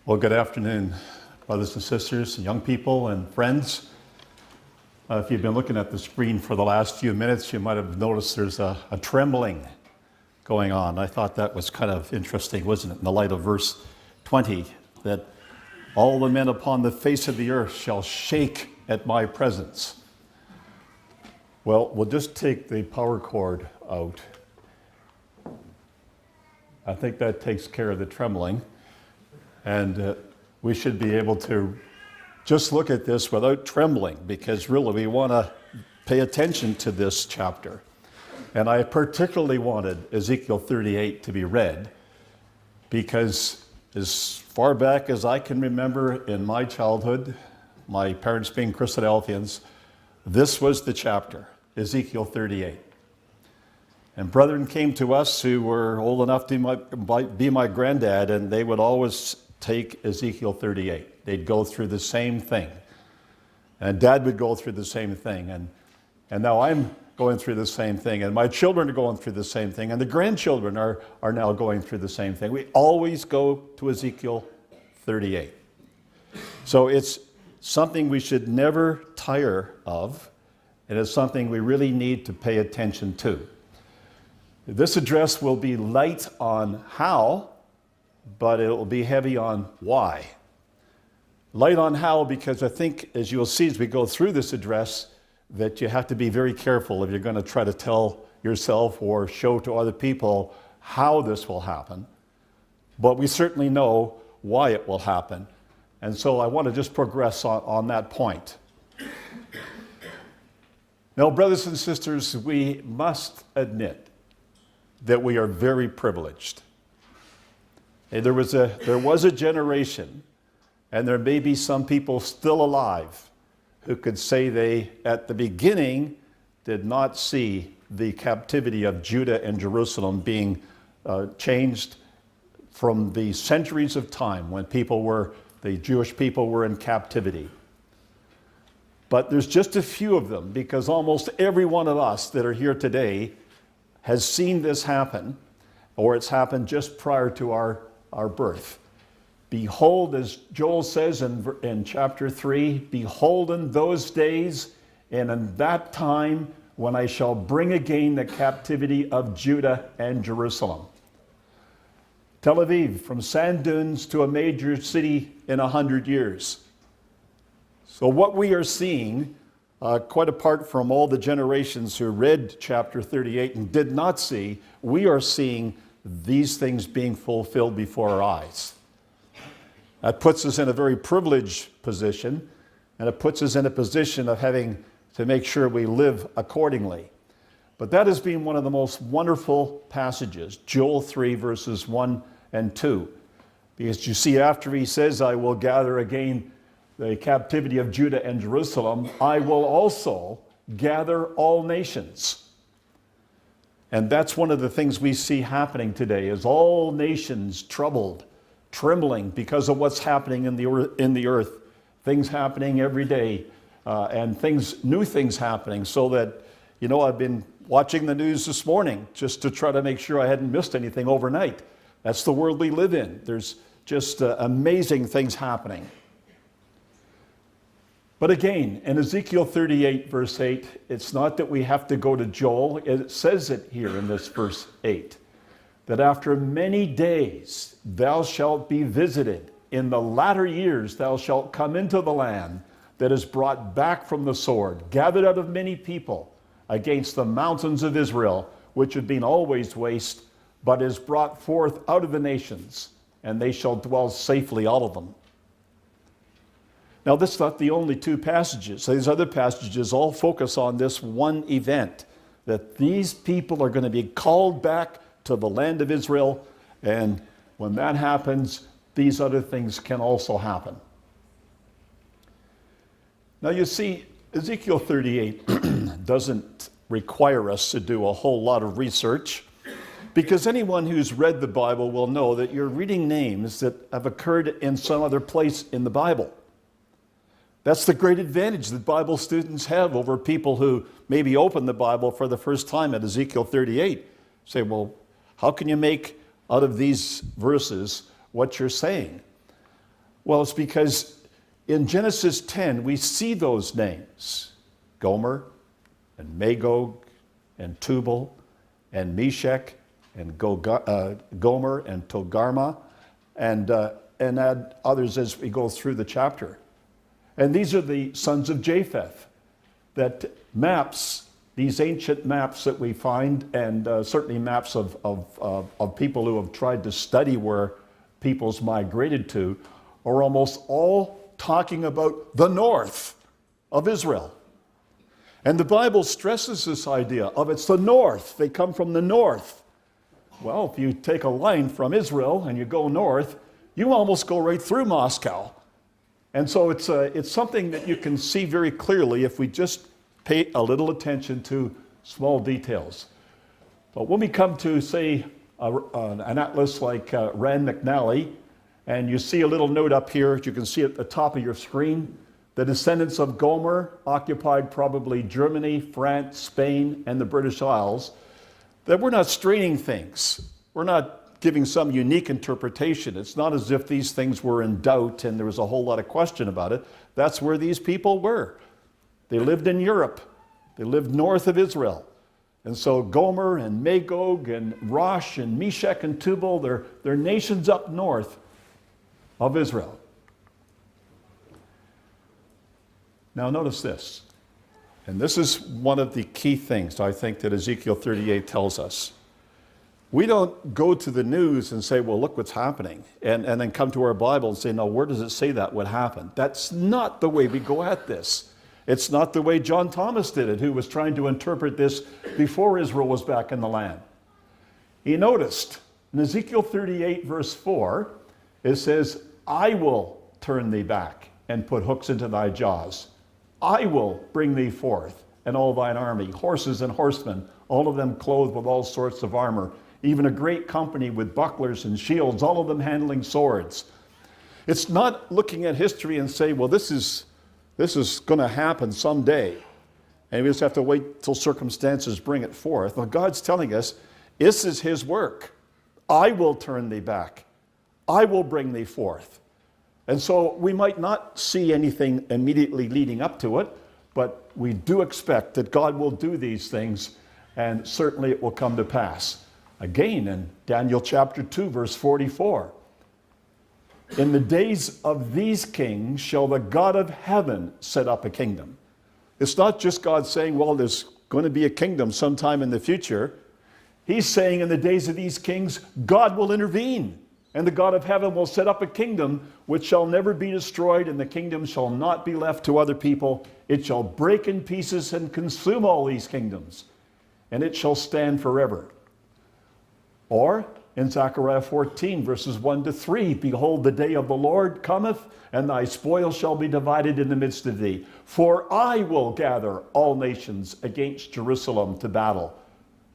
Well, good afternoon, brothers and sisters, young people and friends. If you've been looking at the screen for the last few minutes, you might have noticed there's a trembling going on. I thought that was kind of interesting, wasn't it? In the light of verse 20, that all the men upon the face of the earth shall shake at my presence. Well, we'll just take the power cord out. I think that takes care of the trembling. And we should be able to just look at this without trembling, because really we want to pay attention to this chapter. And I particularly wanted Ezekiel 38 to be read, because as far back as I can remember in my childhood, my parents being Christadelphians, this was the chapter, Ezekiel 38. And brethren came to us who were old enough to be my granddad, and they would always take Ezekiel 38. They'd go through the same thing. And Dad would go through the same thing. And now I'm going through the same thing. And my children are going through the same thing. And the grandchildren are now going through the same thing. We always go to Ezekiel 38. So it's something we should never tire of. And it's something we really need to pay attention to. This address will be light on how, but it will be heavy on why. Light on how, because I think, as you'll see as we go through this address, that you have to be very careful if you're going to try to tell yourself or show to other people how this will happen. But we certainly know why it will happen. And so I want to just progress on that point. Now, brothers and sisters, we must admit that we are very privileged. There was a generation, and there may be some people still alive who could say they, at the beginning, did not see the captivity of Judah and Jerusalem being changed from the centuries of time when the Jewish people were in captivity. But there's just a few of them, because almost every one of us that are here today has seen this happen, or it's happened just prior to our birth. Behold, as Joel says in chapter 3, behold in those days and in that time when I shall bring again the captivity of Judah and Jerusalem. Tel Aviv, from sand dunes to a major city in 100 years. So what we are seeing, quite apart from all the generations who read chapter 38 and did not see, we are seeing these things being fulfilled before our eyes. That puts us in a very privileged position, and it puts us in a position of having to make sure we live accordingly. But that has been one of the most wonderful passages, Joel 3, verses 1 and 2. Because you see, after he says, I will gather again the captivity of Judah and Jerusalem, I will also gather all nations. And that's one of the things we see happening today, is all nations troubled, trembling because of what's happening in the earth. Things happening every day, and new things happening. So that, I've been watching the news this morning just to try to make sure I hadn't missed anything overnight. That's the world we live in. There's just amazing things happening. But again, in Ezekiel 38, verse 8, it's not that we have to go to Joel. It says it here in this verse 8, that after many days thou shalt be visited. In the latter years thou shalt come into the land that is brought back from the sword, gathered out of many people, against the mountains of Israel, which have been always waste, but is brought forth out of the nations, and they shall dwell safely, all of them. Now, this is not the only two passages. These other passages all focus on this one event, that these people are going to be called back to the land of Israel, and when that happens, these other things can also happen. Now, you see, Ezekiel 38 doesn't require us to do a whole lot of research, because anyone who's read the Bible will know that you're reading names that have occurred in some other place in the Bible. That's the great advantage that Bible students have over people who maybe open the Bible for the first time at Ezekiel 38. Say, well, how can you make out of these verses what you're saying? Well, it's because in Genesis 10, we see those names: Gomer and Magog and Tubal and Meshech and Gomer and Togarmah, and add others as we go through the chapter. And these are the sons of Japheth. That maps, these ancient maps that we find, and certainly maps of people who have tried to study where peoples migrated to, are almost all talking about the north of Israel. And the Bible stresses this idea of it's the north. They come from the north. Well, if you take a line from Israel and you go north, you almost go right through Moscow. And so it's something that you can see very clearly if we just pay a little attention to small details. But when we come to, say, an atlas like Rand McNally, and you see a little note up here, you can see at the top of your screen, the descendants of Gomer occupied probably Germany, France, Spain, and the British Isles, that we're not straining things. We're not giving some unique interpretation. It's not as if these things were in doubt and there was a whole lot of question about it. That's where these people were. They lived in Europe. They lived north of Israel. And so Gomer and Magog and Rosh and Meshech and Tubal, they're nations up north of Israel. Now notice this, and this is one of the key things I think that Ezekiel 38 tells us. We don't go to the news and say, well, look what's happening, and then come to our Bible and say, no, where does it say that would happen? That's not the way we go at this. It's not the way John Thomas did it, who was trying to interpret this before Israel was back in the land. He noticed in Ezekiel 38, verse 4, it says, I will turn thee back and put hooks into thy jaws. I will bring thee forth, and all thine army, horses and horsemen, all of them clothed with all sorts of armor, even a great company with bucklers and shields, all of them handling swords. It's not looking at history and say, well, this is going to happen someday, and we just have to wait till circumstances bring it forth. Well, God's telling us, this is his work. I will turn thee back. I will bring thee forth. And so we might not see anything immediately leading up to it, but we do expect that God will do these things, and certainly it will come to pass. Again, in Daniel chapter 2, verse 44, in the days of these kings shall the God of heaven set up a kingdom. It's not just God saying, well, there's going to be a kingdom sometime in the future. He's saying in the days of these kings, God will intervene. And the God of heaven will set up a kingdom which shall never be destroyed, and the kingdom shall not be left to other people. It shall break in pieces and consume all these kingdoms, and it shall stand forever. Or in Zechariah 14, verses 1 to 3, behold, the day of the Lord cometh, and thy spoil shall be divided in the midst of thee. For I will gather all nations against Jerusalem to battle.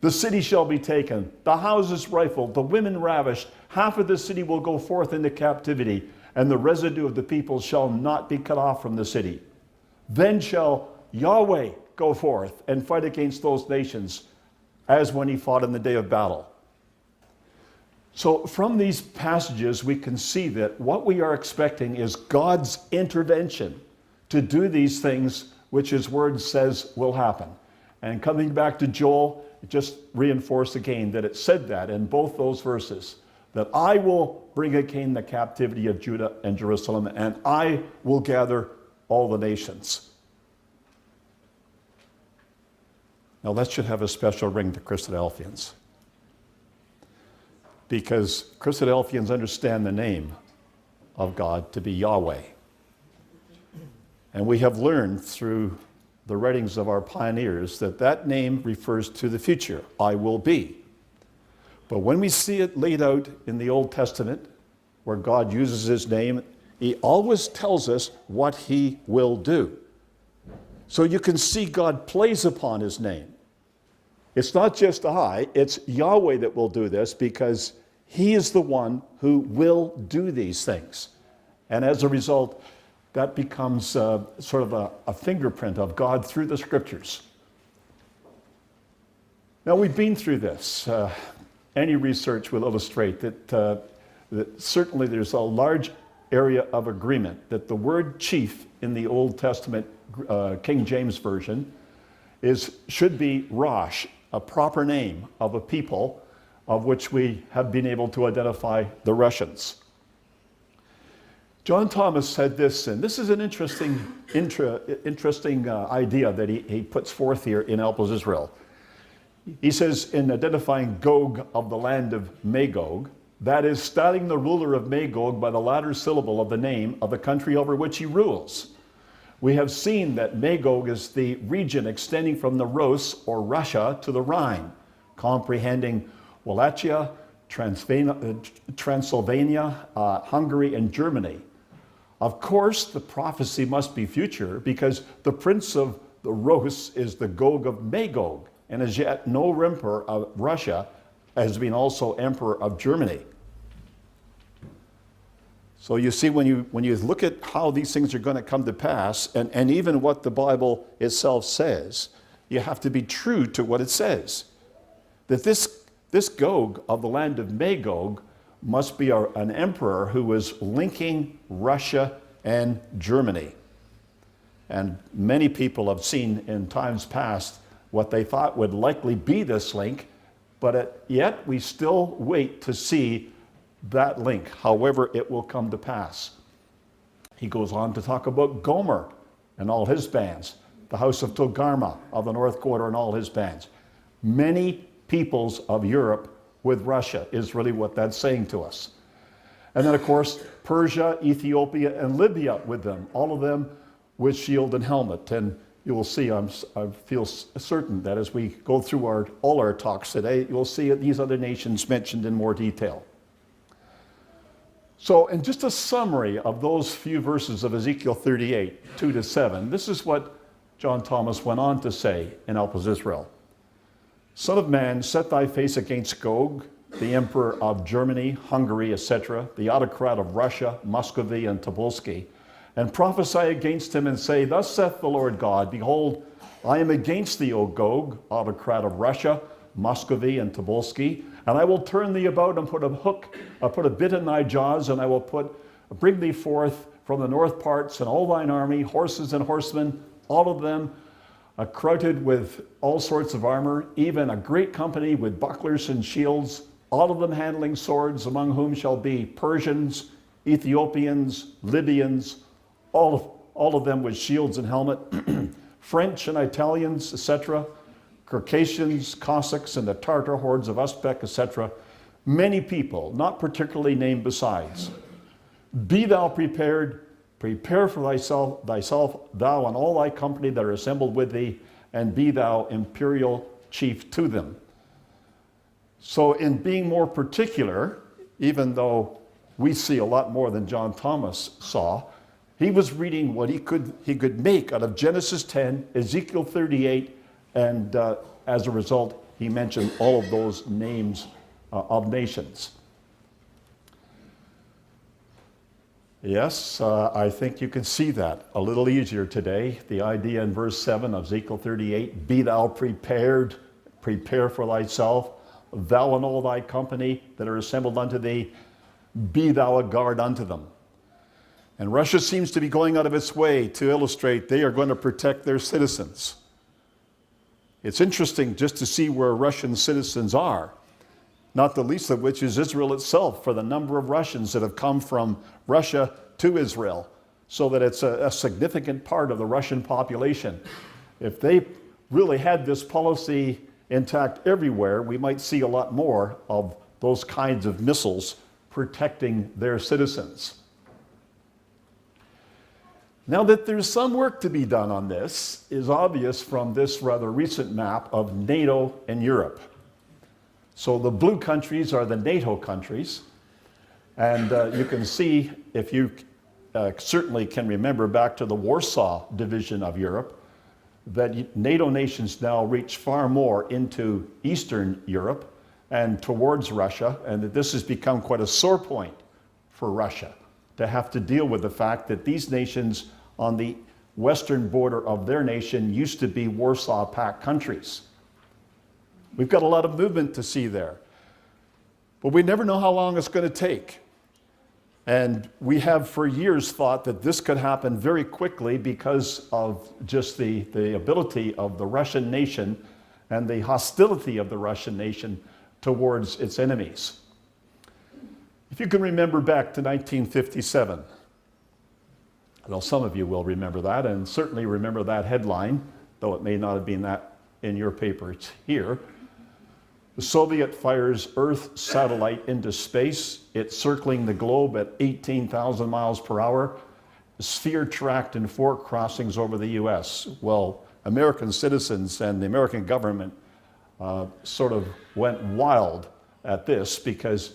The city shall be taken, the houses rifled, the women ravished. Half of the city will go forth into captivity, and the residue of the people shall not be cut off from the city. Then shall Yahweh go forth and fight against those nations, as when he fought in the day of battle. So from these passages, we can see that what we are expecting is God's intervention to do these things which his word says will happen. And coming back to Joel, just reinforce again that it said that in both those verses, that I will bring again the captivity of Judah and Jerusalem, and I will gather all the nations. Now that should have a special ring to Christadelphians, because Christadelphians understand the name of God to be Yahweh. And we have learned through the writings of our pioneers that that name refers to the future, I will be. But when we see it laid out in the Old Testament, where God uses his name, he always tells us what he will do. So you can see God plays upon his name. It's not just I, it's Yahweh that will do this, because he is the one who will do these things. And as a result, that becomes sort of a fingerprint of God through the scriptures. Now, we've been through this. Any research will illustrate that certainly there's a large area of agreement that the word chief in the Old Testament King James Version should be Rosh, a proper name of a people of which we have been able to identify the Russians. John Thomas said this, and this is an interesting idea that he puts forth here in Help Us Israel. He says, in identifying Gog of the land of Magog, that is, styling the ruler of Magog by the latter syllable of the name of the country over which he rules. We have seen that Magog is the region extending from the Rus, or Russia, to the Rhine, comprehending Wallachia, Transylvania, Hungary, and Germany. Of course, the prophecy must be future, because the prince of the Rus is the Gog of Magog, and as yet no emperor of Russia has been also emperor of Germany. So you see, when you look at how these things are going to come to pass, and even what the Bible itself says, you have to be true to what it says. That this Gog of the land of Magog must be an emperor who was linking Russia and Germany. And many people have seen in times past what they thought would likely be this link, but yet we still wait to see that link, however it will come to pass. He goes on to talk about Gomer and all his bands, the house of Togarmah of the north quarter and all his bands. Many peoples of Europe with Russia is really what that's saying to us. And then, of course, Persia, Ethiopia, and Libya with them, all of them with shield and helmet. And you will see, I feel certain that as we go through all our talks today, you'll see these other nations mentioned in more detail. So, in just a summary of those few verses of Ezekiel 38, 2-7, this is what John Thomas went on to say in Help Us Israel. Son of man, set thy face against Gog, the emperor of Germany, Hungary, etc., the autocrat of Russia, Muscovy, and Tobolsky, and prophesy against him and say, thus saith the Lord God, behold, I am against thee, O Gog, autocrat of Russia, Muscovy, and Tobolsky, and I will turn thee about and put a bit in thy jaws, and I will bring thee forth from the north parts, and all thine army, horses and horsemen, all of them crowded with all sorts of armor, even a great company with bucklers and shields, all of them handling swords, among whom shall be Persians, Ethiopians, Libyans, all of them with shields and helmet, French and Italians, etc., Circassians, Cossacks, and the Tartar hordes of Uzbek, etc., many people, not particularly named besides. Be thou prepared, prepare for thyself, thou and all thy company that are assembled with thee, and be thou imperial chief to them. So in being more particular, even though we see a lot more than John Thomas saw, he was reading what he could make out of Genesis 10, Ezekiel 38, and as a result, he mentioned all of those names of nations. Yes, I think you can see that a little easier today. The idea in verse 7 of Ezekiel 38, be thou prepared, prepare for thyself, thou and all thy company that are assembled unto thee, be thou a guard unto them. And Russia seems to be going out of its way to illustrate they are going to protect their citizens. It's interesting just to see where Russian citizens are, not the least of which is Israel itself, for the number of Russians that have come from Russia to Israel, so that it's a significant part of the Russian population. If they really had this policy intact everywhere, we might see a lot more of those kinds of missiles protecting their citizens. Now that there's some work to be done on this is obvious from this rather recent map of NATO and Europe. So the blue countries are the NATO countries, and you can see, if you certainly can remember back to the Warsaw Division of Europe, that NATO nations now reach far more into Eastern Europe and towards Russia, and that this has become quite a sore point for Russia to have to deal with the fact that these nations on the western border of their nation used to be Warsaw Pact countries. We've got a lot of movement to see there, but we never know how long it's going to take. And we have for years thought that this could happen very quickly because of just the ability of the Russian nation and the hostility of the Russian nation towards its enemies. If you can remember back to 1957, well, some of you will remember that, and certainly remember that headline, though it may not have been that in your paper. It's here. The Soviet fires Earth satellite into space. It's circling the globe at 18,000 miles per hour. The sphere tracked in 4 crossings over the US. Well, American citizens and the American government sort of went wild at this, because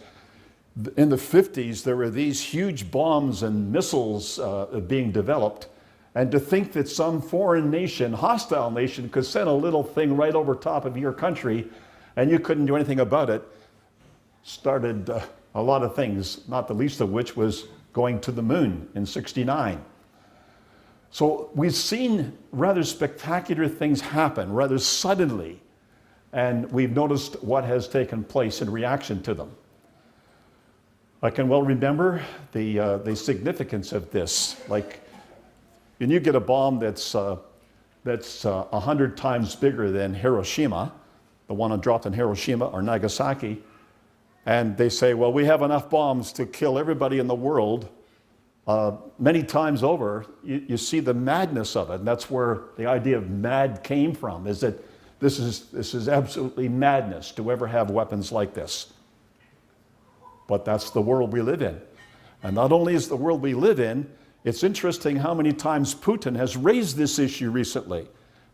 in the 50s there were these huge bombs and missiles being developed. And to think that some foreign nation, hostile nation, could send a little thing right over top of your country and you couldn't do anything about it, started a lot of things, not the least of which was going to the moon in '69. So we've seen rather spectacular things happen rather suddenly, and we've noticed what has taken place in reaction to them. I can well remember the significance of this. Like, when you get a bomb that's 100 times bigger than Hiroshima, the one dropped in Hiroshima or Nagasaki, and they say, well, we have enough bombs to kill everybody in the world many times over, you see the madness of it. And that's where the idea of mad came from, is that this is absolutely madness to ever have weapons like this. But that's the world we live in. And not only is the world we live in, it's interesting how many times Putin has raised this issue recently,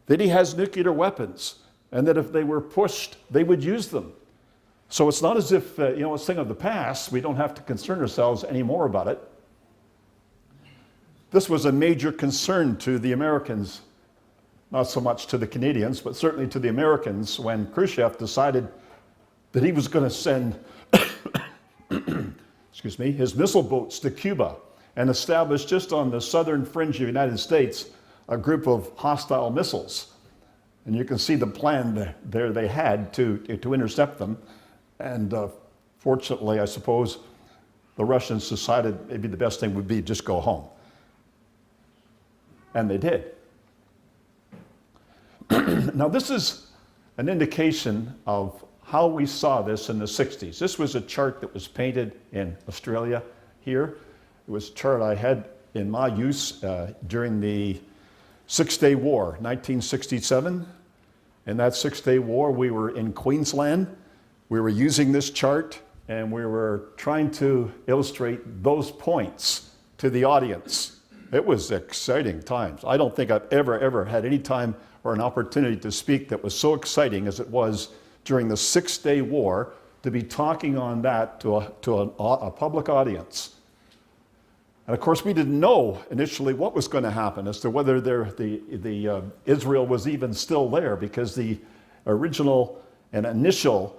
that he has nuclear weapons, and that if they were pushed, they would use them. So it's not as if, it's a thing of the past. We don't have to concern ourselves anymore about it. This was a major concern to the Americans, not so much to the Canadians, but certainly to the Americans, when Khrushchev decided that he was going to send his missile boats to Cuba and establish just on the southern fringe of the United States a group of hostile missiles. And you can see the plan there they had to intercept them. And fortunately, I suppose, the Russians decided maybe the best thing would be just go home. And they did. Now, this is an indication of how we saw this in the 60s. This was a chart that was painted in Australia here. It was a chart I had in my use during the Six-Day War, 1967. In that Six-Day War, we were in Queensland. We were using this chart, and we were trying to illustrate those points to the audience. It was exciting times. I don't think I've ever had any time or an opportunity to speak that was so exciting as it was during the Six-Day War, to be talking on that to a public audience. And of course, we didn't know initially what was going to happen as to whether Israel was even still there, because the original and initial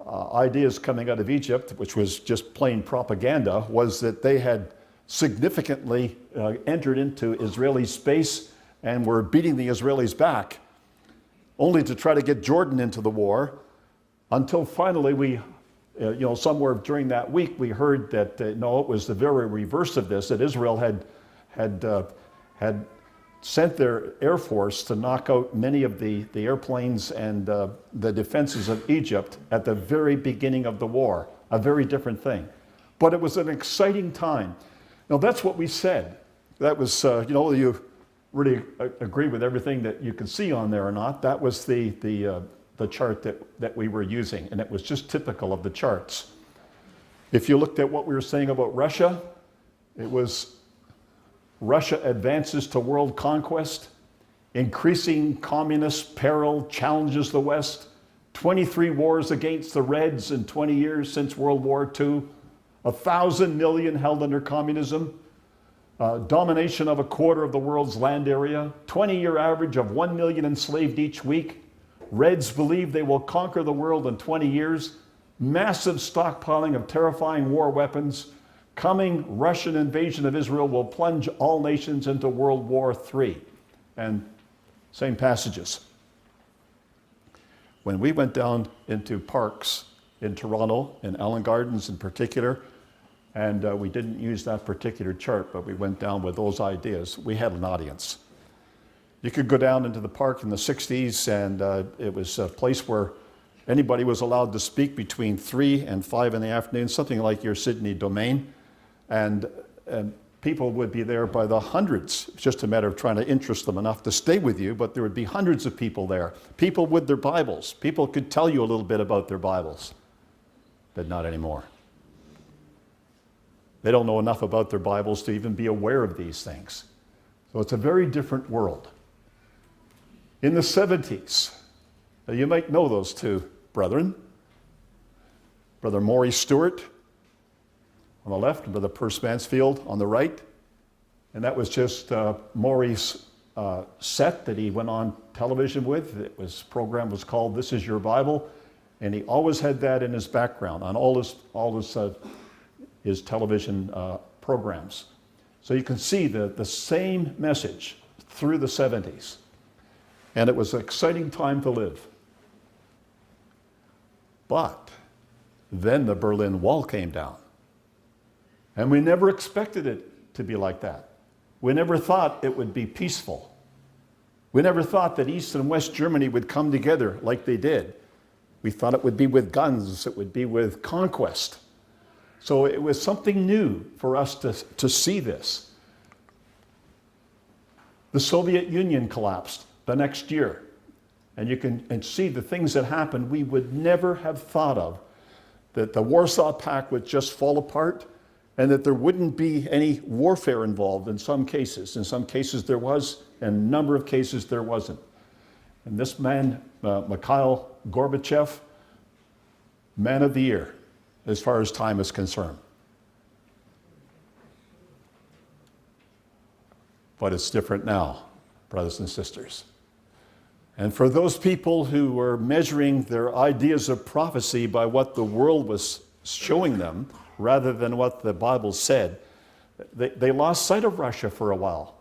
ideas coming out of Egypt, which was just plain propaganda, was that they had significantly entered into Israeli space and were beating the Israelis back, only to try to get Jordan into the war, until finally we somewhere during that week, we heard that no, it was the very reverse of this, that Israel had sent their air force to knock out many of the airplanes and the defenses of Egypt at the very beginning of the war. A very different thing. But it was an exciting time. Now, that's what we said. That was, you really agree with everything that you can see on there or not. That was the chart that we were using, and it was just typical of the charts. If you looked at what we were saying about Russia, it was Russia advances to world conquest, increasing communist peril challenges the West, 23 wars against the Reds in 20 years since World War II, 1,000 million held under communism, domination of a quarter of the world's land area, 20-year average of 1 million enslaved each week. Reds believe they will conquer the world in 20 years. Massive stockpiling of terrifying war weapons. Coming Russian invasion of Israel will plunge all nations into World War III. And same passages. When we went down into parks in Toronto, in Allen Gardens in particular, And we didn't use that particular chart, but we went down with those ideas. We had an audience. You could go down into the park in the 60s, and it was a place where anybody was allowed to speak between 3 and 5 in the afternoon, something like your Sydney domain. And people would be there by the hundreds. It's just a matter of trying to interest them enough to stay with you, but there would be hundreds of people there. People with their Bibles. People could tell you a little bit about their Bibles, but not anymore. They don't know enough about their Bibles to even be aware of these things. So it's a very different world. In the 70s, you might know those two brethren. Brother Maury Stewart on the left, and Brother Perce Mansfield on the right. And that was just Maury's set that he went on television with. Program was called This Is Your Bible. And he always had that in his background on all his television programs. So you can see the same message through the 70s. And it was an exciting time to live. But then the Berlin Wall came down. And we never expected it to be like that. We never thought it would be peaceful. We never thought that East and West Germany would come together like they did. We thought it would be with guns, it would be with conquest. So it was something new for us to see this. The Soviet Union collapsed the next year. And you can see the things that happened we would never have thought of. That the Warsaw Pact would just fall apart, and that there wouldn't be any warfare involved in some cases. In some cases there was, in a number of cases there wasn't. And this man, Mikhail Gorbachev, Man of the Year, as far as time is concerned. But it's different now, brothers and sisters. And for those people who were measuring their ideas of prophecy by what the world was showing them, rather than what the Bible said, they lost sight of Russia for a while.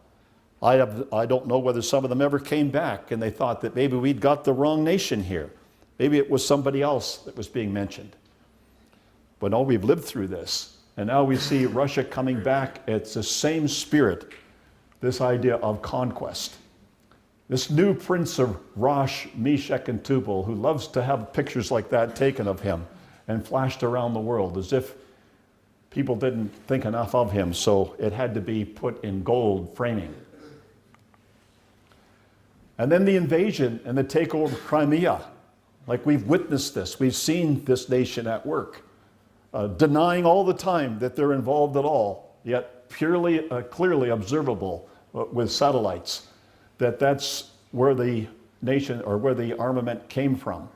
I don't know whether some of them ever came back and they thought that maybe we'd got the wrong nation here. Maybe it was somebody else that was being mentioned. But no, we've lived through this. And now we see Russia coming back. It's the same spirit, this idea of conquest. This new prince of Rosh, Meshach, and Tubal, who loves to have pictures like that taken of him and flashed around the world as if people didn't think enough of him, so it had to be put in gold framing. And then the invasion and the takeover of Crimea. Like, we've witnessed this. We've seen this nation at work, denying all the time that they're involved at all, yet clearly observable with satellites, that's where the nation or where the armament came from,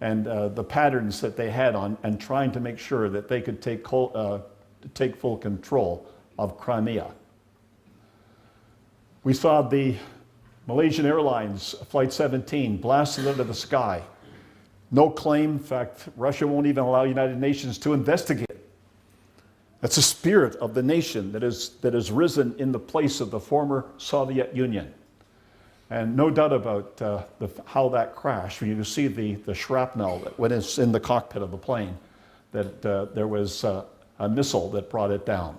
and the patterns that they had on, and trying to make sure that they could take full control of Crimea. We saw the Malaysian Airlines Flight 17 blasted into the sky. No claim. In fact, Russia won't even allow United Nations to investigate. That's the spirit of the nation that has risen in the place of the former Soviet Union. And no doubt about how that crashed. You see the shrapnel that went in the cockpit of the plane, that there was a missile that brought it down.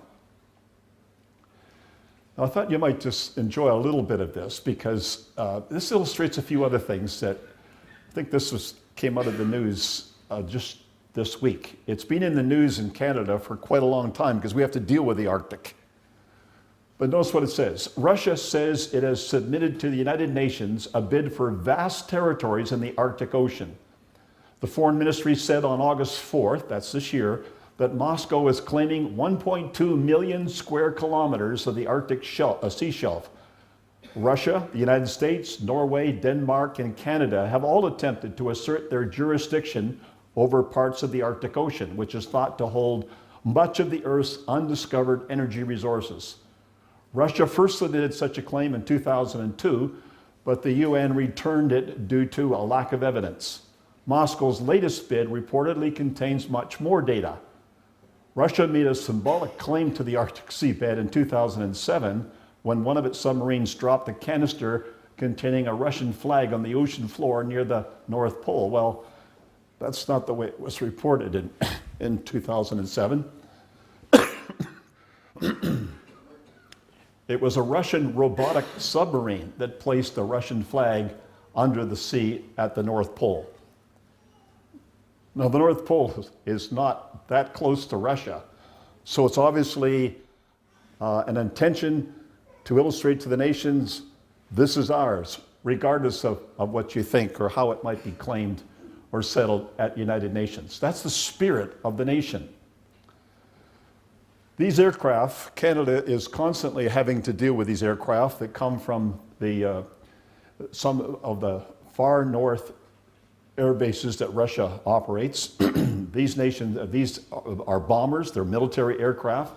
Now, I thought you might just enjoy a little bit of this, because this illustrates a few other things that I think came out of the news just this week. It's been in the news in Canada for quite a long time because we have to deal with the Arctic. But notice what it says. Russia says it has submitted to the United Nations a bid for vast territories in the Arctic Ocean. The Foreign Ministry said on August 4th, that's this year, that Moscow is claiming 1.2 million square kilometers of the Arctic sea shelf. Russia, the United States, Norway, Denmark, and Canada have all attempted to assert their jurisdiction over parts of the Arctic Ocean, which is thought to hold much of the Earth's undiscovered energy resources. Russia first submitted such a claim in 2002, but the UN returned it due to a lack of evidence. Moscow's latest bid reportedly contains much more data. Russia made a symbolic claim to the Arctic seabed in 2007 when one of its submarines dropped a canister containing a Russian flag on the ocean floor near the North Pole. Well, that's not the way it was reported in 2007. It was a Russian robotic submarine that placed the Russian flag under the sea at the North Pole. Now, the North Pole is not that close to Russia, so it's obviously an intention to illustrate to the nations, this is ours, regardless of what you think or how it might be claimed or settled at United Nations. That's the spirit of the nation. These aircraft, Canada is constantly having to deal with these aircraft that come from some of the far north air bases that Russia operates. These are bombers, they're military aircraft.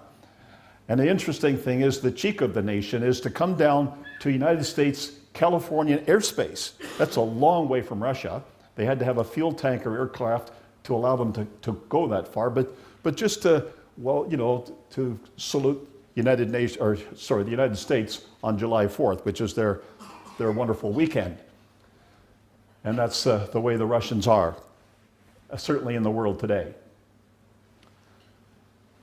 And the interesting thing is the cheek of the nation is to come down to United States Californian airspace. That's a long way from Russia. They had to have a fuel tanker aircraft to allow them to go that far, but just to, well, you know, to salute the United States on July 4th, which is their wonderful weekend. And that's the way the Russians are, certainly in the world today.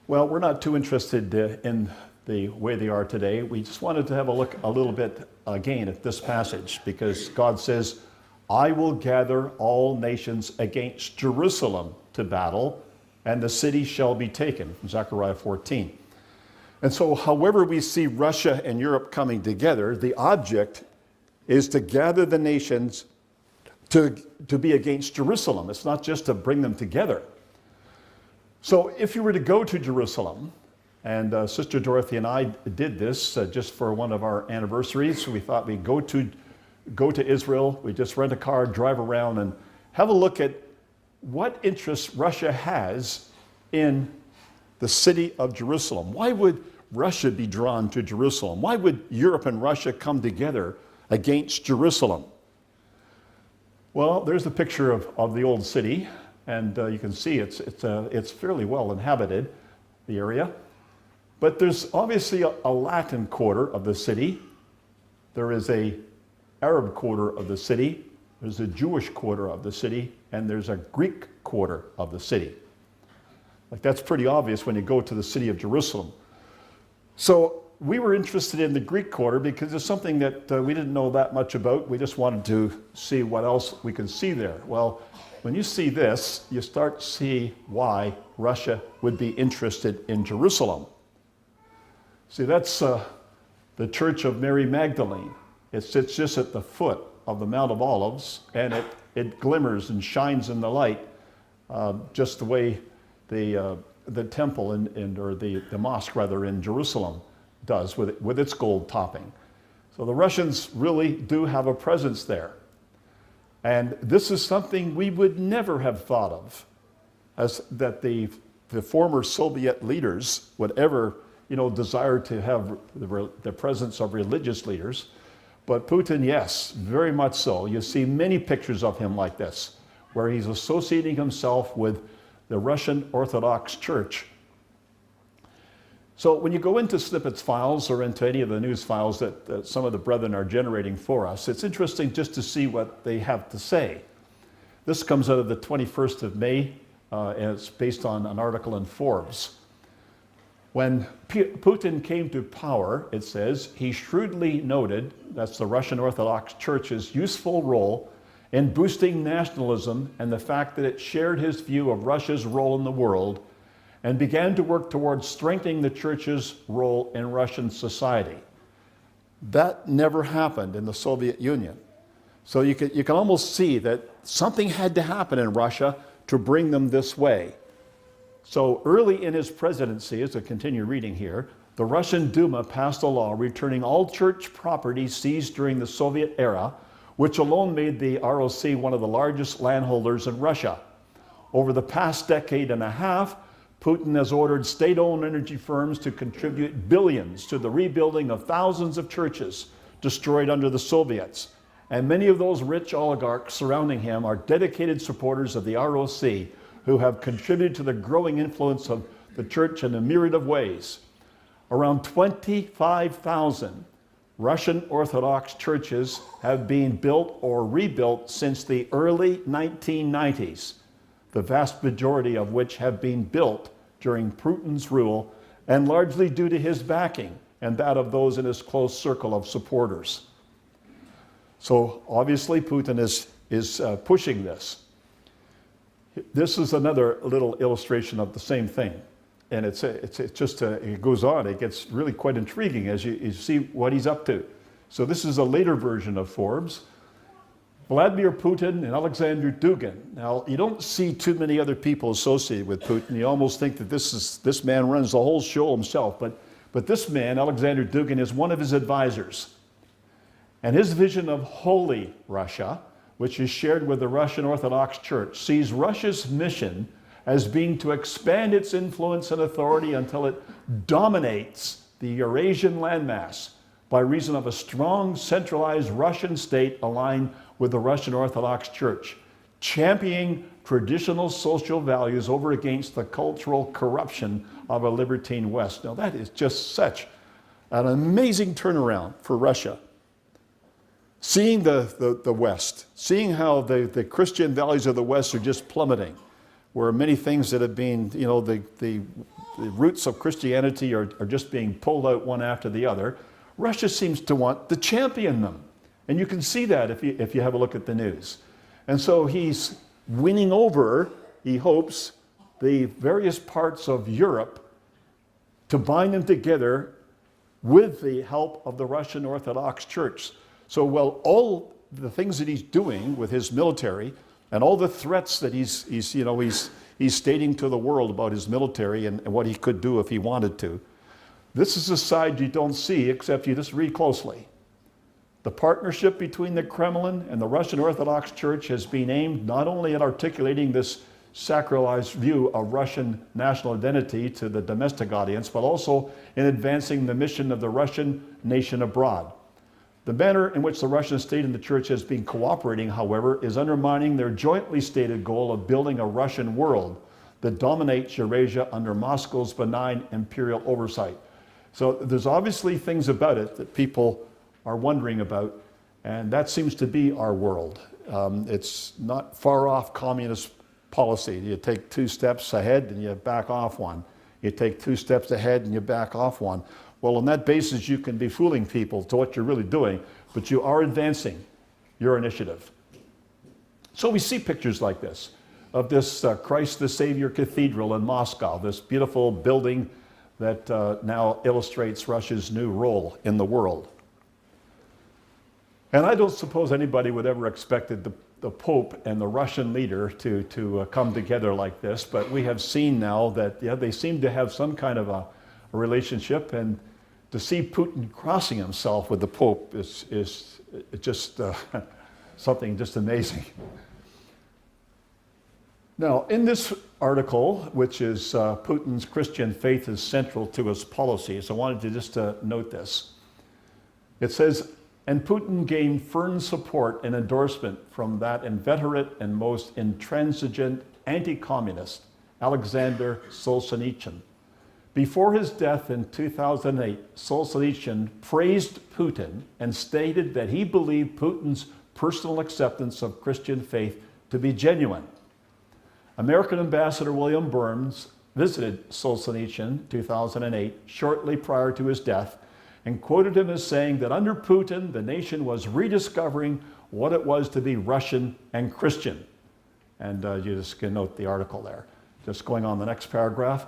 Well, we're not too interested in the way they are today. We just wanted to have a look a little bit again at this passage, because God says, I will gather all nations against Jerusalem to battle, and the city shall be taken, from Zechariah 14. And so however we see Russia and Europe coming together, the object is to gather the nations to be against Jerusalem. It's not just to bring them together. So if you were to go to Jerusalem, and Sister Dorothy and I did this just for one of our anniversaries, we thought we'd go to Israel, we just rent a car, drive around, and have a look at what interest Russia has in the city of Jerusalem. Why would Russia be drawn to Jerusalem? Why would Europe and Russia come together against Jerusalem? Well, there's a picture of the old city, and you can see it's fairly well inhabited, the area. But there's obviously a Latin quarter of the city. There is a Arab quarter of the city. There's a Jewish quarter of the city, and there's a Greek quarter of the city. Like, that's pretty obvious when you go to the city of Jerusalem. So we were interested in the Greek quarter because it's something that we didn't know that much about. We just wanted to see what else we could see there. Well, when you see this, you start to see why Russia would be interested in Jerusalem. See, that's the Church of Mary Magdalene. It sits just at the foot of the Mount of Olives, and it glimmers and shines in the light, just the way the temple or the mosque rather in Jerusalem does with its gold topping. So the Russians really do have a presence there. And this is something we would never have thought of, as that the former Soviet leaders would ever, desire to have the presence of religious leaders. But Putin, yes, very much so. You see many pictures of him like this, where he's associating himself with the Russian Orthodox Church. So when you go into Snippets files or into any of the news files that some of the brethren are generating for us, it's interesting just to see what they have to say. This comes out of the 21st of May, and it's based on an article in Forbes. When Putin came to power, it says, he shrewdly noted, that's the Russian Orthodox Church's useful role in boosting nationalism and the fact that it shared his view of Russia's role in the world, and began to work towards strengthening the church's role in Russian society. That never happened in the Soviet Union. So you can almost see that something had to happen in Russia to bring them this way. So early in his presidency, as I continue reading here, the Russian Duma passed a law returning all church property seized during the Soviet era, which alone made the ROC one of the largest landholders in Russia. Over the past decade and a half, Putin has ordered state-owned energy firms to contribute billions to the rebuilding of thousands of churches destroyed under the Soviets. And many of those rich oligarchs surrounding him are dedicated supporters of the ROC, who have contributed to the growing influence of the church in a myriad of ways. Around 25,000 Russian Orthodox churches have been built or rebuilt since the early 1990s, the vast majority of which have been built during Putin's rule and largely due to his backing and that of those in his close circle of supporters. So obviously Putin is pushing this. This is another little illustration of the same thing. And it goes on. It gets really quite intriguing as you see what he's up to. So this is a later version of Forbes. Vladimir Putin and Alexander Dugin. Now, you don't see too many other people associated with Putin. You almost think that this man runs the whole show himself. But this man, Alexander Dugin, is one of his advisors. And his vision of Holy Russia, which is shared with the Russian Orthodox Church, sees Russia's mission as being to expand its influence and authority until it dominates the Eurasian landmass by reason of a strong, centralized Russian state aligned with the Russian Orthodox Church, championing traditional social values over against the cultural corruption of a libertine West. Now that is just such an amazing turnaround for Russia. Seeing the West, seeing how the Christian values of the West are just plummeting, where many things that have been, the roots of Christianity are just being pulled out one after the other, Russia seems to want to champion them. And you can see that if you have a look at the news. And so he's winning over, he hopes, the various parts of Europe to bind them together with the help of the Russian Orthodox Church. So while all the things that he's doing with his military and all the threats that he's stating to the world about his military and what he could do if he wanted to, this is a side you don't see except you just read closely. The partnership between the Kremlin and the Russian Orthodox Church has been aimed not only at articulating this sacralized view of Russian national identity to the domestic audience, but also in advancing the mission of the Russian nation abroad. The manner in which the Russian state and the church has been cooperating, however, is undermining their jointly stated goal of building a Russian world that dominates Eurasia under Moscow's benign imperial oversight. So there's obviously things about it that people are wondering about, and that seems to be our world. It's not far off communist policy. You take 2 steps ahead and you back off one. You take 2 steps ahead and you back off one. Well, on that basis, you can be fooling people to what you're really doing, but you are advancing your initiative. So we see pictures like this, of this Christ the Savior Cathedral in Moscow, this beautiful building that now illustrates Russia's new role in the world. And I don't suppose anybody would ever expected the Pope and the Russian leader to come together like this, but we have seen now that they seem to have some kind of a relationship, and to see Putin crossing himself with the Pope is just something just amazing. Now, in this article, which is Putin's Christian faith is central to his policies, I wanted to just note this. It says, and Putin gained firm support and endorsement from that inveterate and most intransigent anti-communist, Alexander Solzhenitsyn. Before his death in 2008, Solzhenitsyn praised Putin and stated that he believed Putin's personal acceptance of Christian faith to be genuine. American Ambassador William Burns visited Solzhenitsyn in 2008, shortly prior to his death, and quoted him as saying that under Putin, the nation was rediscovering what it was to be Russian and Christian. And you just can note the article there. Just going on the next paragraph.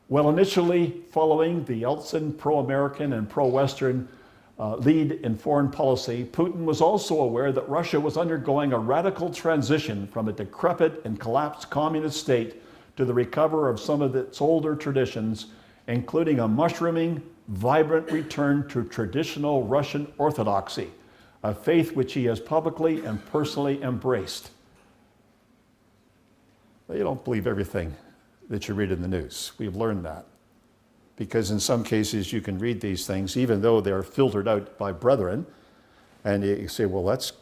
Well, initially following the Yeltsin pro-American and pro-Western lead in foreign policy, Putin was also aware that Russia was undergoing a radical transition from a decrepit and collapsed communist state to the recovery of some of its older traditions, including a mushrooming, vibrant return to traditional Russian orthodoxy, a faith which he has publicly and personally embraced. But you don't believe everything that you read in the news. We've learned that. Because in some cases you can read these things, even though they're filtered out by brethren, and you say, well, that's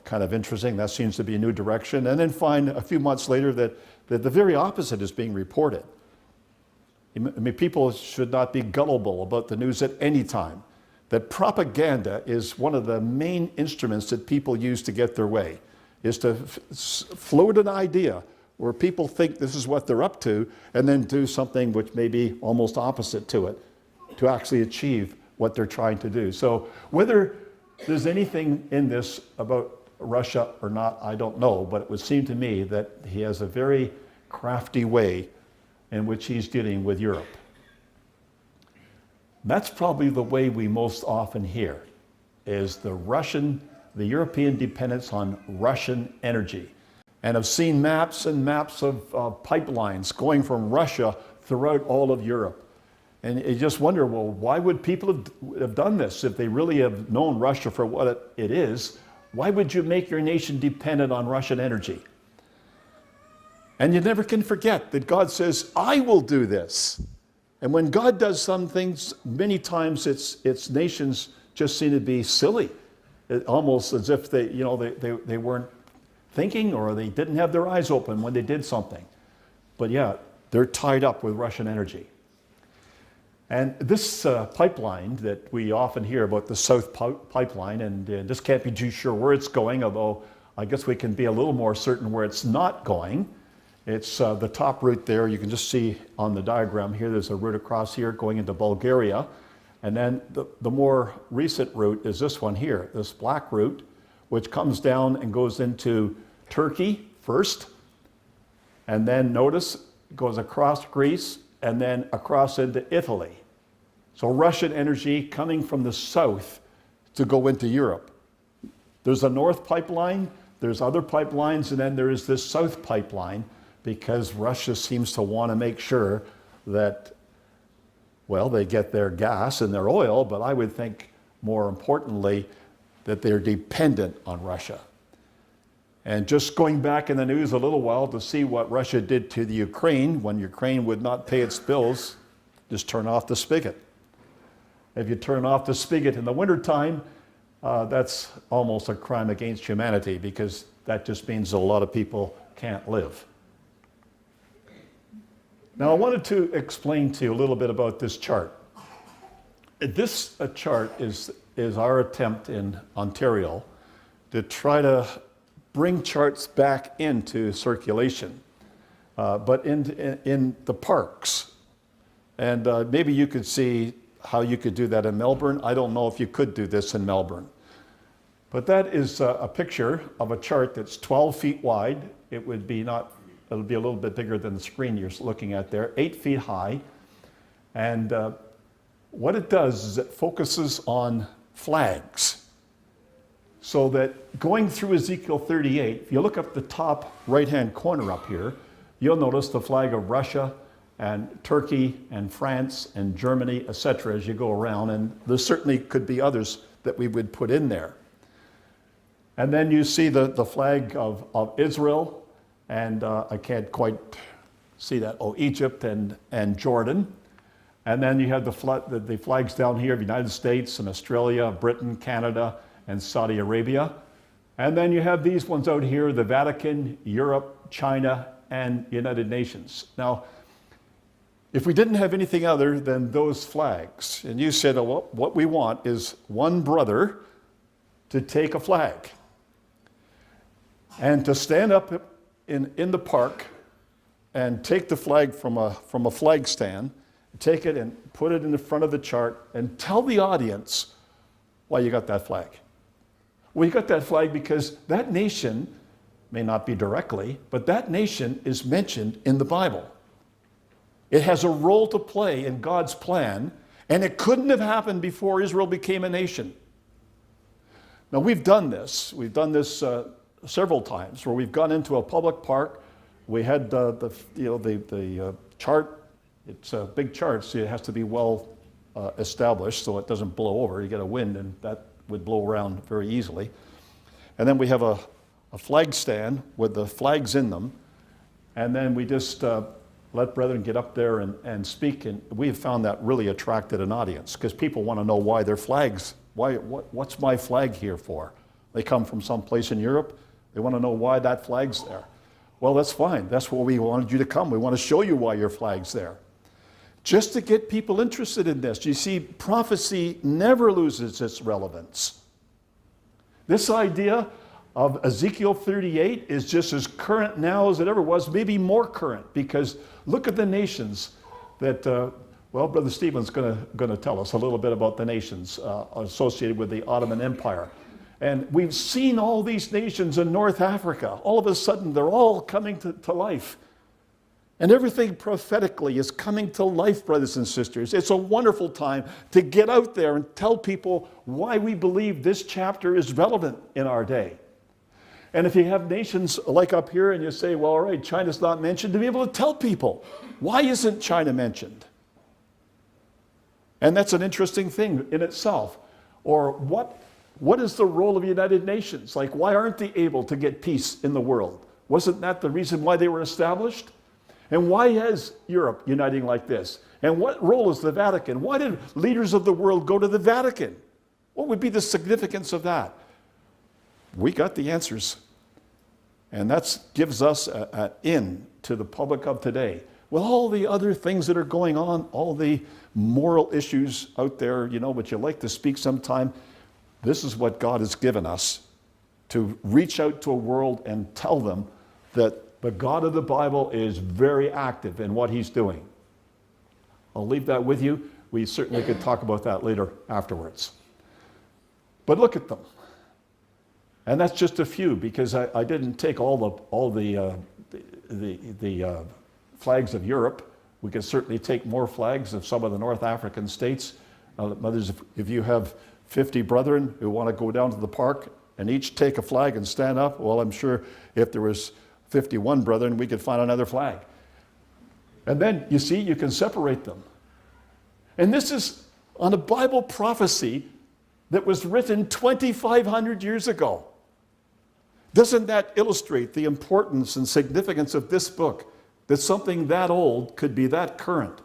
kind of interesting, that seems to be a new direction, and then find a few months later that the very opposite is being reported. I mean, people should not be gullible about the news at any time. That propaganda is one of the main instruments that people use to get their way, is to float an idea where people think this is what they're up to and then do something which may be almost opposite to it to actually achieve what they're trying to do. So whether there's anything in this about Russia or not, I don't know, but it would seem to me that he has a very crafty way in which he's dealing with Europe. That's probably the way we most often hear, is the European dependence on Russian energy. And I've seen maps and maps of pipelines going from Russia throughout all of Europe. And you just wonder, well, why would people have done this? If they really have known Russia for what it is, why would you make your nation dependent on Russian energy? And you never can forget that God says, I will do this. And when God does some things, many times its nations just seem to be silly. Almost as if they weren't thinking, or they didn't have their eyes open when they did something. But yeah, they're tied up with Russian energy. And this pipeline that we often hear about, the South Pipeline, and just can't be too sure where it's going, although I guess we can be a little more certain where it's not going. It's the top route there. You can just see on the diagram here, there's a route across here going into Bulgaria. And then the more recent route is this one here, this black route, which comes down and goes into Turkey first. And then notice, goes across Greece and then across into Italy. So Russian energy coming from the south to go into Europe. There's a north pipeline, there's other pipelines, and then there is this south pipeline, because Russia seems to want to make sure that, well, they get their gas and their oil, but I would think more importantly that they're dependent on Russia. And just going back in the news a little while to see what Russia did to the Ukraine when Ukraine would not pay its bills, just turn off the spigot. If you turn off the spigot in the wintertime, that's almost a crime against humanity, because that just means a lot of people can't live. Now, I wanted to explain to you a little bit about this chart. This chart is our attempt in Ontario to try to bring charts back into circulation, but in the parks. And maybe you could see how you could do that in Melbourne. I don't know if you could do this in Melbourne. But that is a picture of a chart that's 12 feet wide. It'll be a little bit bigger than the screen you're looking at there, 8 feet high. And what it does is it focuses on flags. So that going through Ezekiel 38, if you look up the top right-hand corner up here, you'll notice the flag of Russia and Turkey and France and Germany, etc., as you go around. And there certainly could be others that we would put in there. And then you see the flag of Israel, and I can't quite see that. Oh, Egypt and Jordan. And then you have the flags down here of the United States and Australia, Britain, Canada, and Saudi Arabia. And then you have these ones out here, the Vatican, Europe, China, and United Nations. Now, if we didn't have anything other than those flags, and you said, oh, well, what we want is one brother to take a flag and to stand up in the park and take the flag from a flag stand, take it and put it in the front of the chart and tell the audience why you got that flag. Well, you got that flag because that nation, may not be directly, but that nation is mentioned in the Bible. It has a role to play in God's plan, and it couldn't have happened before Israel became a nation. Now, we've done this. We've done this several times, where we've gone into a public park. We had the chart. It's a big chart, so it has to be well established so it doesn't blow over. You get a wind, and that would blow around very easily. And then we have a flag stand with the flags in them, and then we just let brethren get up there and speak, and we have found that really attracted an audience, because people want to know why their flags, what's my flag here for? They come from some place in Europe, they want to know why that flag's there. Well, that's fine, that's where we wanted you to come. We want to show you why your flag's there. Just to get people interested in this. You see, prophecy never loses its relevance. This idea of Ezekiel 38 is just as current now as it ever was, maybe more current, because look at the nations that, well, Brother Stephen's going to tell us a little bit about the nations associated with the Ottoman Empire. And we've seen all these nations in North Africa. All of a sudden, they're all coming to life. And everything prophetically is coming to life, brothers and sisters. It's a wonderful time to get out there and tell people why we believe this chapter is relevant in our day. And if you have nations like up here and you say, well, all right, China's not mentioned, to be able to tell people, why isn't China mentioned? And that's an interesting thing in itself. Or what is the role of the United Nations? Like, why aren't they able to get peace in the world? Wasn't that the reason why they were established? And why is Europe uniting like this? And what role is the Vatican? Why did leaders of the world go to the Vatican? What would be the significance of that? We got the answers. And that gives us an in to the public of today. With all the other things that are going on, all the moral issues out there, but you like to speak sometime, this is what God has given us to reach out to a world and tell them that the God of the Bible is very active in what he's doing. I'll leave that with you. We certainly could talk about that later afterwards. But look at them. And that's just a few, because I didn't take all the flags of Europe. We could certainly take more flags of some of the North African states. Mothers, if you have 50 brethren who want to go down to the park and each take a flag and stand up, well, I'm sure if there was 51 brethren, we could find another flag. And then, you see, you can separate them. And this is on a Bible prophecy that was written 2,500 years ago. Doesn't that illustrate the importance and significance of this book? That something that old could be that current,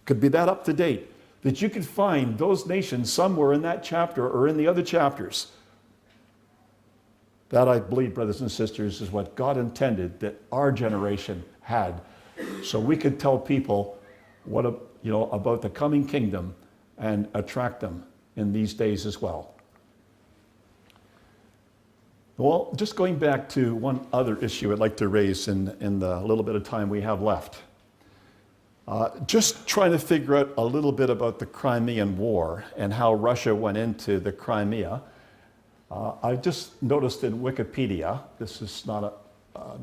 could be that up to date, that you could find those nations somewhere in that chapter or in the other chapters. That, I believe, brothers and sisters, is what God intended that our generation had, so we could tell people about the coming kingdom and attract them in these days as well. Well, just going back to one other issue I'd like to raise in the little bit of time we have left. Just trying to figure out a little bit about the Crimean War and how Russia went into the Crimea. I just noticed in Wikipedia, this is not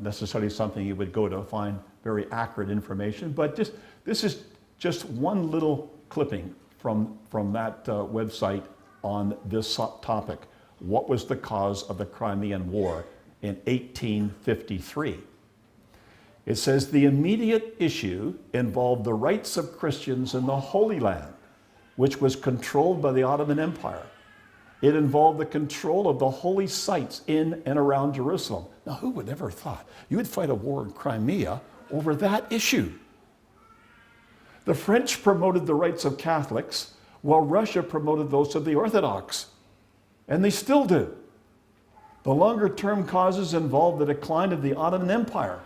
necessarily something you would go to find very accurate information, but this is just one little clipping from that website on this topic. What was the cause of the Crimean War in 1853? It says the immediate issue involved the rights of Christians in the Holy Land, which was controlled by the Ottoman Empire. It involved the control of the holy sites in and around Jerusalem. Now, who would ever have thought you would fight a war in Crimea over that issue? The French promoted the rights of Catholics, while Russia promoted those of the Orthodox. And they still do. The longer-term causes involved the decline of the Ottoman Empire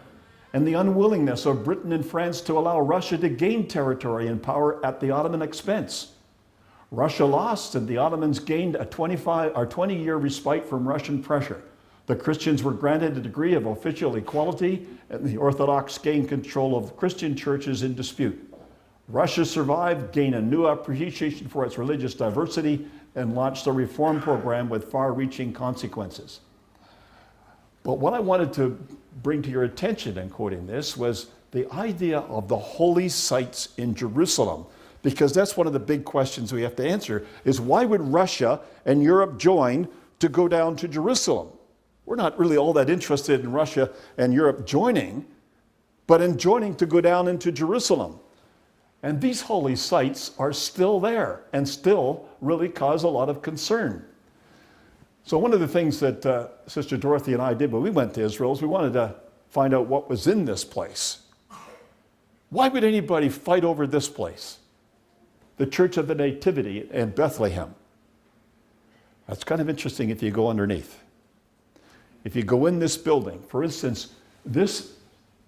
and the unwillingness of Britain and France to allow Russia to gain territory and power at the Ottoman expense. Russia lost, and the Ottomans gained a 20-year respite from Russian pressure. The Christians were granted a degree of official equality, and the Orthodox gained control of Christian churches in dispute. Russia survived, gained a new appreciation for its religious diversity, and launched a reform program with far-reaching consequences. But what I wanted to bring to your attention in quoting this was the idea of the holy sites in Jerusalem, because that's one of the big questions we have to answer, is why would Russia and Europe join to go down to Jerusalem? We're not really all that interested in Russia and Europe joining, but in joining to go down into Jerusalem. And these holy sites are still there and still really cause a lot of concern. So one of the things that Sister Dorothy and I did when we went to Israel is we wanted to find out what was in this place. Why would anybody fight over this place? The Church of the Nativity in Bethlehem. That's kind of interesting if you go underneath. If you go in this building, for instance, this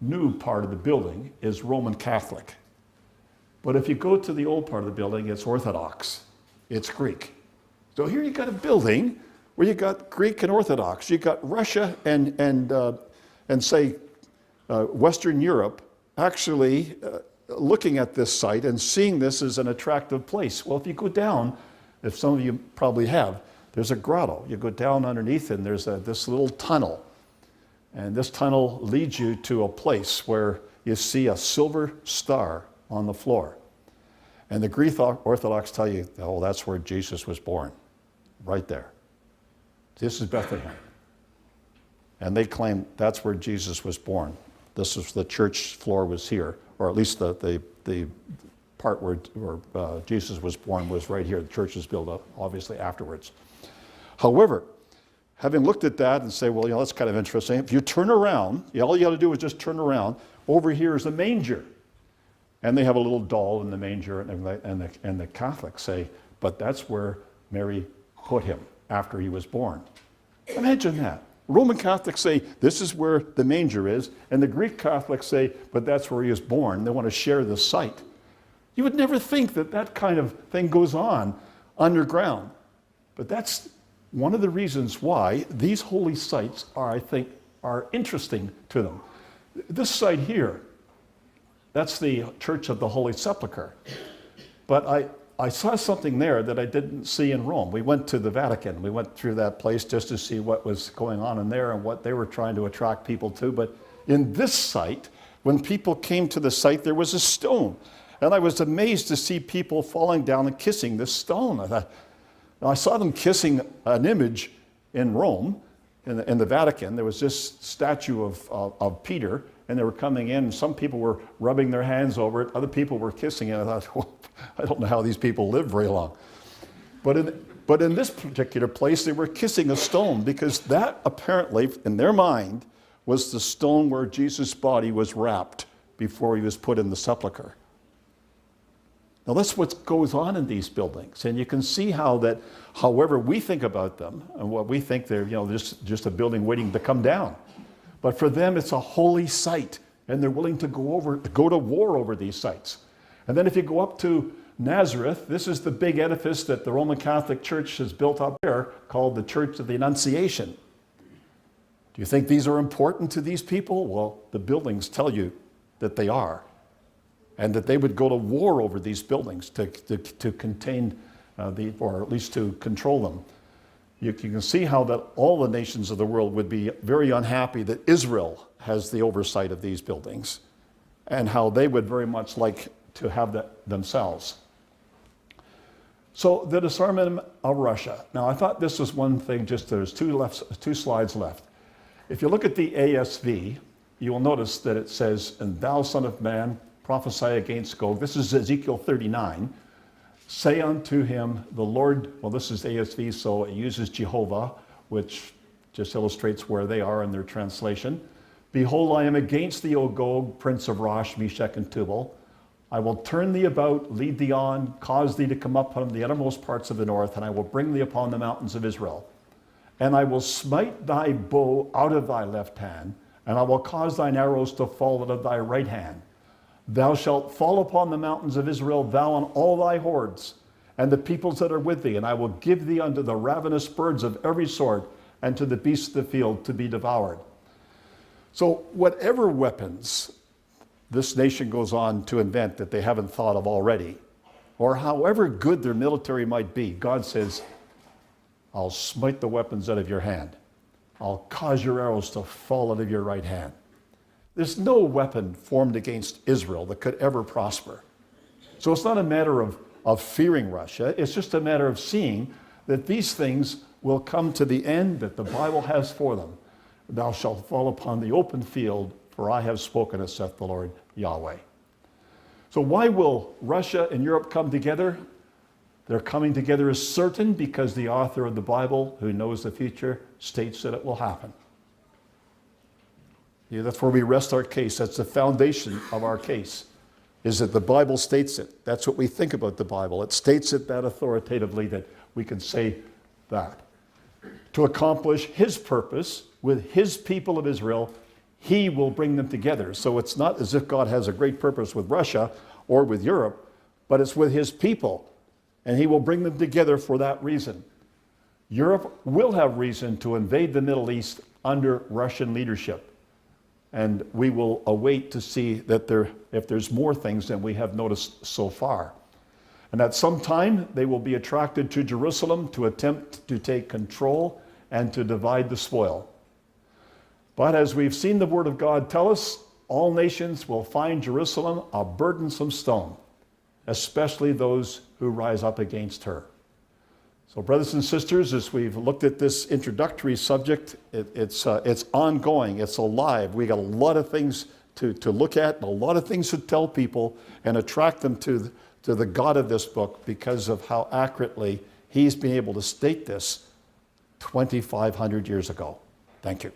new part of the building is Roman Catholic. But if you go to the old part of the building, it's Orthodox. It's Greek. So here you've got a building where you got Greek and Orthodox, you got Russia and say Western Europe actually looking at this site and seeing this as an attractive place. Well, if you go down, if some of you probably have, there's a grotto. You go down underneath and there's this little tunnel. And this tunnel leads you to a place where you see a silver star on the floor. And the Greek Orthodox tell you, oh, that's where Jesus was born, right there. This is Bethlehem. And they claim that's where Jesus was born. This is the church floor was here, or at least the part where Jesus was born was right here. The church was built up, obviously, afterwards. However, having looked at that and say, well, that's kind of interesting. If you turn around, all you got to do is just turn around. Over here is a manger. And they have a little doll in the manger, and the Catholics say, but that's where Mary put him after he was born. Imagine that. Roman Catholics say, this is where the manger is, and the Greek Catholics say, but that's where he was born. They want to share the site. You would never think that that kind of thing goes on underground. But that's one of the reasons why these holy sites are interesting to them. This site here, that's the Church of the Holy Sepulchre. But I saw something there that I didn't see in Rome. We went to the Vatican. We went through that place just to see what was going on in there and what they were trying to attract people to. But in this site, when people came to the site, there was a stone. And I was amazed to see people falling down and kissing this stone. I saw them kissing an image in Rome, in the Vatican. There was this statue of Peter, and they were coming in. And some people were rubbing their hands over it. Other people were kissing it. I thought, well, I don't know how these people live very long. But in this particular place, they were kissing a stone because that apparently, in their mind, was the stone where Jesus' body was wrapped before he was put in the sepulcher. Now that's what goes on in these buildings. And you can see how that, however we think about them, and what we think they're, just a building waiting to come down. But for them, it's a holy site, and they're willing to go to war over these sites. And then if you go up to Nazareth, this is the big edifice that the Roman Catholic Church has built up there, called the Church of the Annunciation. Do you think these are important to these people? Well, the buildings tell you that they are, and that they would go to war over these buildings to contain, or at least to control them. You can see how that all the nations of the world would be very unhappy that Israel has the oversight of these buildings, and how they would very much like to have that themselves. So the disarmament of Russia. Now I thought this was one thing, just there's two slides left. If you look at the ASV, you will notice that it says, and thou son of man, prophesy against Gog. This is Ezekiel 39. Say unto him, the Lord, well this is ASV, so it uses Jehovah, which just illustrates where they are in their translation. Behold, I am against thee, O Gog, prince of Rosh, Meshech, and Tubal. I will turn thee about, lead thee on, cause thee to come up from the uttermost parts of the north, and I will bring thee upon the mountains of Israel. And I will smite thy bow out of thy left hand, and I will cause thine arrows to fall out of thy right hand. Thou shalt fall upon the mountains of Israel, thou and all thy hordes, and the peoples that are with thee, and I will give thee unto the ravenous birds of every sort, and to the beasts of the field to be devoured. So whatever weapons this nation goes on to invent that they haven't thought of already, or however good their military might be, God says, I'll smite the weapons out of your hand. I'll cause your arrows to fall out of your right hand. There's no weapon formed against Israel that could ever prosper. So it's not a matter of fearing Russia. It's just a matter of seeing that these things will come to the end that the Bible has for them. Thou shalt fall upon the open field, for I have spoken it, saith the Lord Yahweh. So why will Russia and Europe come together? They're coming together as certain because the author of the Bible, who knows the future, states that it will happen. Yeah, that's where we rest our case. That's the foundation of our case, is that the Bible states it. That's what we think about the Bible. It states it that authoritatively that we can say that. To accomplish his purpose with his people of Israel, he will bring them together. So it's not as if God has a great purpose with Russia or with Europe, but it's with his people. And he will bring them together for that reason. Europe will have reason to invade the Middle East under Russian leadership. And we will await to see that if there's more things than we have noticed so far. And at some time, they will be attracted to Jerusalem to attempt to take control and to divide the spoil. But as we've seen the Word of God tell us, all nations will find Jerusalem a burdensome stone, especially those who rise up against her. So brothers and sisters, as we've looked at this introductory subject, it's ongoing, it's alive. We got a lot of things to look at, and a lot of things to tell people and attract them to the God of this book because of how accurately he's been able to state this 2,500 years ago. Thank you.